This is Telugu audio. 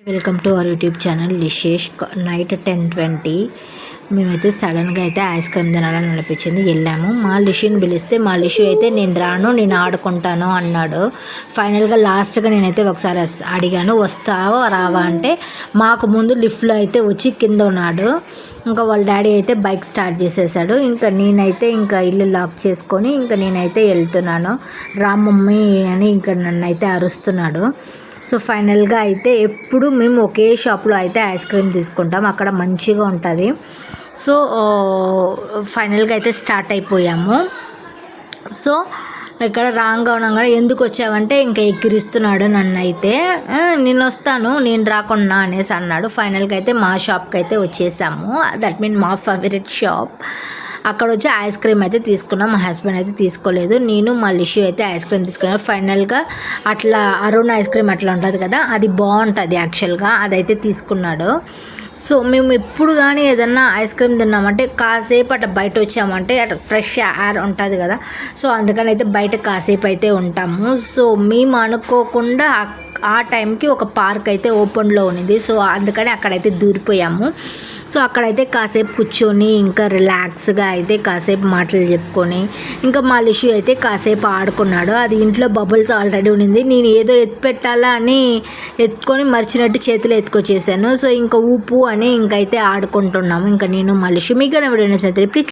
Welcome to our YouTube channel Lishesh. Night 10:20 మేమైతే సడన్గా అయితే ఐస్ క్రీమ్ తినాలని అనిపించింది. వెళ్ళాము. మా లిషుని పిలిస్తే మా లిషు అయితే నేను రాను, నేను ఆడుకుంటాను అన్నాడు. ఫైనల్గా లాస్ట్గా నేనైతే ఒకసారి అడిగాను, వస్తావా రావా అంటే మాకు ముందు లిఫ్ట్లో అయితే వచ్చి కింద ఉన్నాడు. ఇంకా వాళ్ళ డాడీ అయితే బైక్ స్టార్ట్ చేసేసాడు. ఇంకా నేనైతే ఇంకా ఇల్లు లాక్ చేసుకొని ఇంకా నేనైతే వెళ్తున్నాను. రా మమ్మీ అని ఇంకా నన్ను అయితే అరుస్తున్నాడు. సో ఫైనల్గా అయితే ఎప్పుడు మేము ఒకే షాప్లో అయితే ఐస్ క్రీమ్ తీసుకుంటాం, అక్కడ మంచిగా ఉంటుంది. సో ఫైనల్గా అయితే స్టార్ట్ అయిపోయాము. సో ఇక్కడ రాంగా ఉండగా ఎందుకు వచ్చావంటే ఇంకా ఎక్కిరిస్తున్నాడు నన్ను అయితే. నేను వస్తాను, నేను రాకుండా అనేసి అన్నాడు. ఫైనల్గా అయితే మా షాప్కి అయితే వచ్చేసాము. దట్ మీన్ మా ఫేవరెట్ షాప్. అక్కడ వచ్చి ఐస్ క్రీమ్ అయితే తీసుకున్నాం. మా హస్బెండ్ అయితే తీసుకోలేదు, నేను మా లిషు అయితే ఐస్ క్రీమ్ తీసుకున్నాను. ఫైనల్గా అట్లా అరుణ్ ఐస్ క్రీమ్ అట్లా ఉంటుంది కదా, అది బాగుంటుంది యాక్చువల్గా, అదైతే తీసుకున్నాడు. సో మేము ఎప్పుడు కానీ ఏదన్నా ఐస్ క్రీమ్ తిన్నామంటే కాసేపు అట్లా బయట వచ్చామంటే అట్లా ఫ్రెష్ ఎయిర్ ఉంటుంది కదా, సో అందుకని అయితే బయట కాసేపు అయితే ఉంటాము. సో మేము అనుకోకుండా ఆ టైంకి ఒక పార్క్ అయితే ఓపెన్లో ఉన్నది. సో అందుకని అక్కడైతే దూరిపోయాము. సో అక్కడైతే కాసేపు కూర్చొని ఇంకా రిలాక్స్గా అయితే కాసేపు మాటలు చెప్పుకొని ఇంకా మా లిషు అయితే కాసేపు ఆడుకున్నాడు. అది ఇంట్లో బబుల్స్ ఆల్రెడీ ఉన్నింది. నేను ఏదో ఎత్తిపెట్టాలా అని ఎత్తుకొని మర్చినట్టు చేతులు ఎత్తుకొచ్చేసాను. సో ఇంకా ఊపు అని ఇంకైతే ఆడుకుంటున్నాము ఇంకా నేను మా లిషు. మీకు ఎవరైనా ప్లీజ్